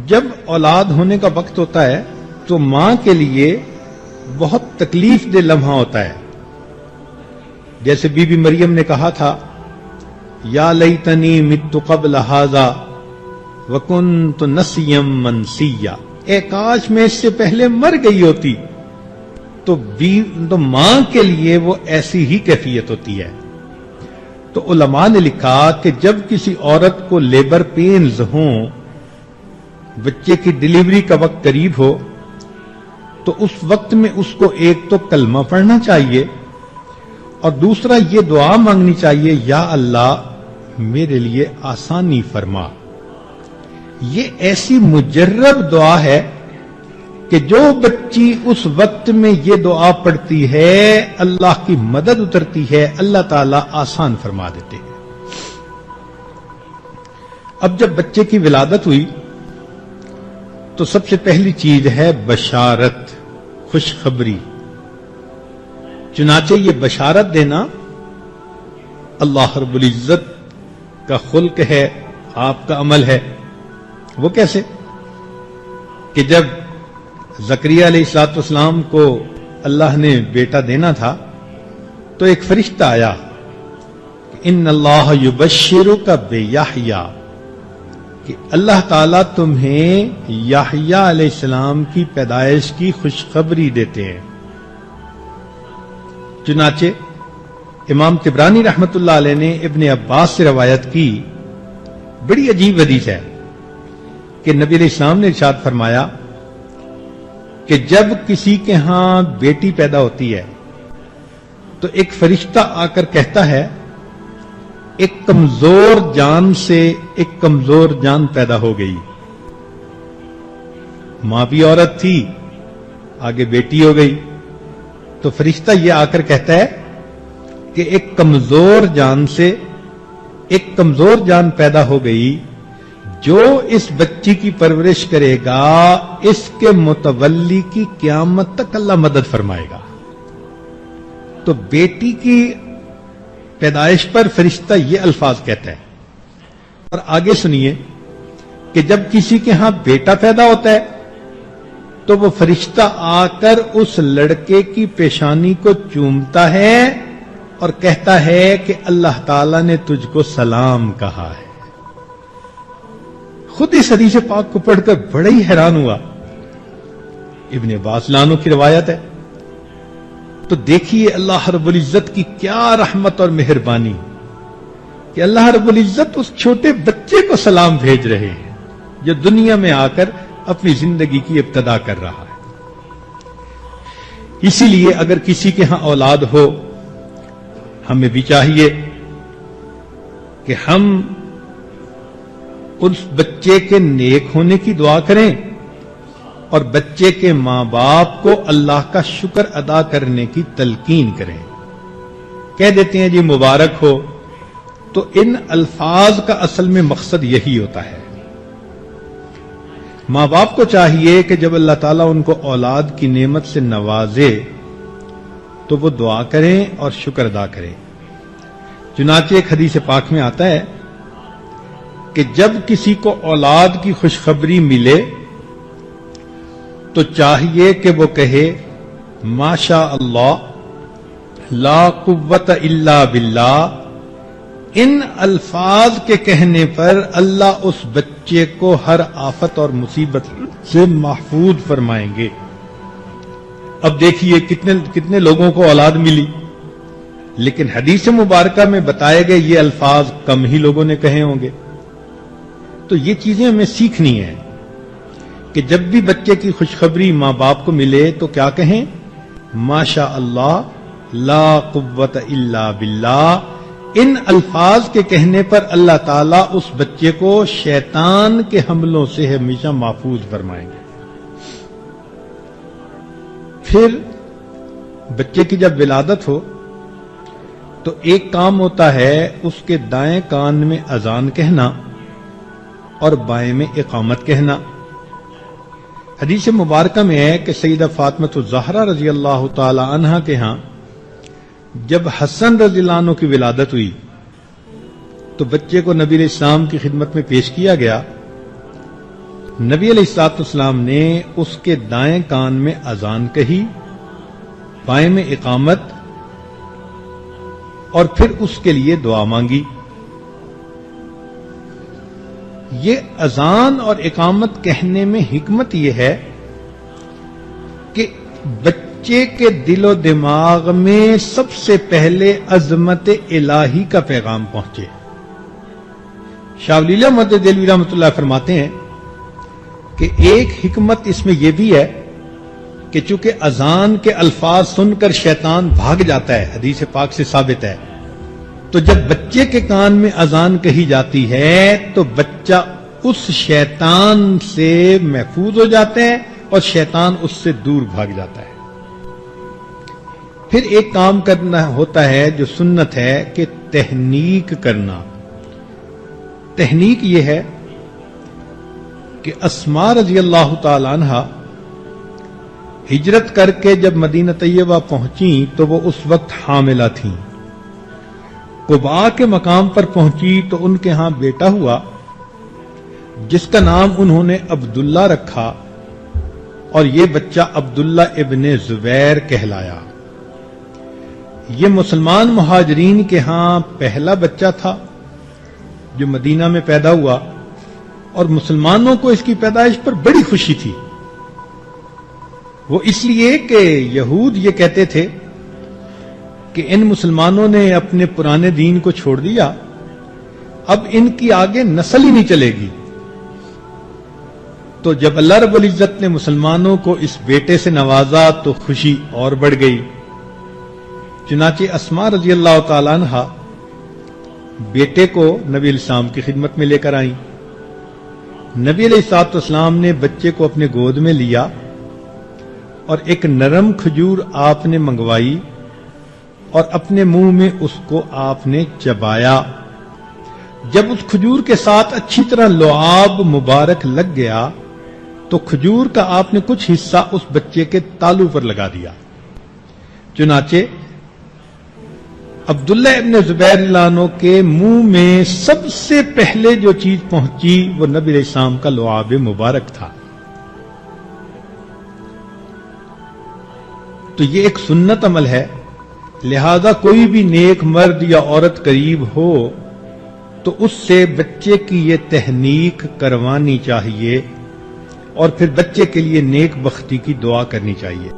جب اولاد ہونے کا وقت ہوتا ہے تو ماں کے لیے بہت تکلیف دہ لمحہ ہوتا ہے. جیسے بی بی مریم نے کہا تھا یا لیتنی مت قبل ھذا وکنت نسیا منسیا، اے کاش میں اس سے پہلے مر گئی ہوتی. تو ماں کے لیے وہ ایسی ہی کیفیت ہوتی ہے. تو علماء نے لکھا کہ جب کسی عورت کو لیبر پینز ہوں، بچے کی ڈلیوری کا وقت قریب ہو، تو اس وقت میں اس کو ایک تو کلمہ پڑھنا چاہیے اور دوسرا یہ دعا مانگنی چاہیے یا اللہ میرے لیے آسانی فرما. یہ ایسی مجرب دعا ہے کہ جو بچی اس وقت میں یہ دعا پڑھتی ہے اللہ کی مدد اترتی ہے، اللہ تعالیٰ آسان فرما دیتے ہیں. اب جب بچے کی ولادت ہوئی تو سب سے پہلی چیز ہے بشارت، خوشخبری. چنانچہ یہ بشارت دینا اللہ رب العزت کا خلق ہے، آپ کا عمل ہے. وہ کیسے؟ کہ جب زکریا علیہ الصلوۃ والسلام کو اللہ نے بیٹا دینا تھا تو ایک فرشتہ آیا کہ ان اللہ یبشرک بیحییٰ، کہ اللہ تعالیٰ تمہیں یحییٰ علیہ السلام کی پیدائش کی خوشخبری دیتے ہیں. چنانچہ امام طبرانی رحمت اللہ علیہ نے ابن عباس سے روایت کی، بڑی عجیب حدیث ہے کہ نبی علیہ السلام نے ارشاد فرمایا کہ جب کسی کے ہاں بیٹی پیدا ہوتی ہے تو ایک فرشتہ آ کر کہتا ہے ایک کمزور جان سے ایک کمزور جان پیدا ہو گئی. ماں بھی عورت تھی، آگے بیٹی ہو گئی، تو فرشتہ یہ آ کر کہتا ہے کہ ایک کمزور جان سے ایک کمزور جان پیدا ہو گئی، جو اس بچی کی پرورش کرے گا اس کے متولی کی قیامت تک اللہ مدد فرمائے گا. تو بیٹی کی پیدائش پر فرشتہ یہ الفاظ کہتا ہے. اور آگے سنیے کہ جب کسی کے ہاں بیٹا پیدا ہوتا ہے تو وہ فرشتہ آ کر اس لڑکے کی پیشانی کو چومتا ہے اور کہتا ہے کہ اللہ تعالیٰ نے تجھ کو سلام کہا ہے. خود اس حدیث پاک کو پڑھ کر بڑا ہی حیران ہوا. ابن عباس لانو کی روایت ہے. تو دیکھیے اللہ رب العزت کی کیا رحمت اور مہربانی کہ اللہ رب العزت اس چھوٹے بچے کو سلام بھیج رہے ہیں جو دنیا میں آ کر اپنی زندگی کی ابتدا کر رہا ہے. اسی لیے اگر کسی کے ہاں اولاد ہو، ہمیں بھی چاہیے کہ ہم اس بچے کے نیک ہونے کی دعا کریں اور بچے کے ماں باپ کو اللہ کا شکر ادا کرنے کی تلقین کریں. کہہ دیتے ہیں جی مبارک ہو، تو ان الفاظ کا اصل میں مقصد یہی ہوتا ہے. ماں باپ کو چاہیے کہ جب اللہ تعالیٰ ان کو اولاد کی نعمت سے نوازے تو وہ دعا کریں اور شکر ادا کریں. چنانچہ ایک حدیث پاک میں آتا ہے کہ جب کسی کو اولاد کی خوشخبری ملے تو چاہیے کہ وہ کہے ماشاء اللہ لا قوت الا باللہ. ان الفاظ کے کہنے پر اللہ اس بچے کو ہر آفت اور مصیبت سے محفوظ فرمائیں گے. اب دیکھیے کتنے لوگوں کو اولاد ملی، لیکن حدیث مبارکہ میں بتائے گئے یہ الفاظ کم ہی لوگوں نے کہے ہوں گے. تو یہ چیزیں ہمیں سیکھنی ہیں کہ جب بھی بچے کی خوشخبری ماں باپ کو ملے تو کیا کہیں ماشاء اللہ لا قوت الا باللہ. ان الفاظ کے کہنے پر اللہ تعالیٰ اس بچے کو شیطان کے حملوں سے ہمیشہ محفوظ فرمائیں گے. پھر بچے کی جب ولادت ہو تو ایک کام ہوتا ہے اس کے دائیں کان میں اذان کہنا اور بائیں میں اقامت کہنا. حدیث مبارکہ میں ہے کہ سیدہ فاطمہ الزہرا رضی اللہ تعالی عنہا کے ہاں جب حسن رضی اللہ عنہ کی ولادت ہوئی تو بچے کو نبی علیہ السلام کی خدمت میں پیش کیا گیا نبی علیہ الصلوۃ والسلام نے اس کے دائیں کان میں اذان کہی، بائیں میں اقامت، اور پھر اس کے لیے دعا مانگی۔ یہ اذان اور اقامت کہنے میں حکمت یہ ہے کہ بچے کے دل و دماغ میں سب سے پہلے عظمت الہی کا پیغام پہنچے۔ شاہ ولی اللہ محمد دہلوی رحمۃ اللہ فرماتے ہیں کہ ایک حکمت اس میں یہ بھی ہے کہ چونکہ اذان کے الفاظ سن کر شیطان بھاگ جاتا ہے، حدیث پاک سے ثابت ہے، تو جب بچے کے کان میں اذان کہی جاتی ہے تو بچہ اس شیطان سے محفوظ ہو جاتا ہے اور شیطان اس سے دور بھاگ جاتا ہے۔ پھر ایک کام کرنا ہوتا ہے جو سنت ہے کہ تحنیک کرنا۔ تحنیک یہ ہے کہ اسماء رضی اللہ تعالی عنہا ہجرت کر کے جب مدینہ طیبہ پہنچیں تو وہ اس وقت حاملہ تھیں۔ قباء کے مقام پر پہنچی تو ان کے ہاں بیٹا ہوا جس کا نام انہوں نے عبداللہ رکھا، اور یہ بچہ عبداللہ ابن زبیر کہلایا۔ یہ مسلمان مہاجرین کے ہاں پہلا بچہ تھا جو مدینہ میں پیدا ہوا، اور مسلمانوں کو اس کی پیدائش پر بڑی خوشی تھی۔ وہ اس لیے کہ یہود یہ کہتے تھے کہ ان مسلمانوں نے اپنے پرانے دین کو چھوڑ دیا، اب ان کی آگے نسل ہی نہیں چلے گی۔ تو جب اللہ رب العزت نے مسلمانوں کو اس بیٹے سے نوازا تو خوشی اور بڑھ گئی۔ چنانچہ اسماء رضی اللہ تعالی عنہا بیٹے کو نبی علیہ السلام کی خدمت میں لے کر آئیں۔ نبی علیہ الصلوۃ والسلام نے بچے کو اپنے گود میں لیا اور ایک نرم کھجور آپ نے منگوائی اور اپنے منہ میں اس کو آپ نے چبایا۔ جب اس کھجور کے ساتھ اچھی طرح لعاب مبارک لگ گیا تو کھجور کا آپ نے کچھ حصہ اس بچے کے تالو پر لگا دیا۔ چنانچہ عبداللہ ابن زبیر اللہ عنہ کے منہ میں سب سے پہلے جو چیز پہنچی وہ نبی علیہ السلام کا لعاب مبارک تھا۔ تو یہ ایک سنت عمل ہے، لہذا کوئی بھی نیک مرد یا عورت قریب ہو تو اس سے بچے کی یہ تحنیک کروانی چاہیے اور پھر بچے کے لیے نیک بختی کی دعا کرنی چاہیے۔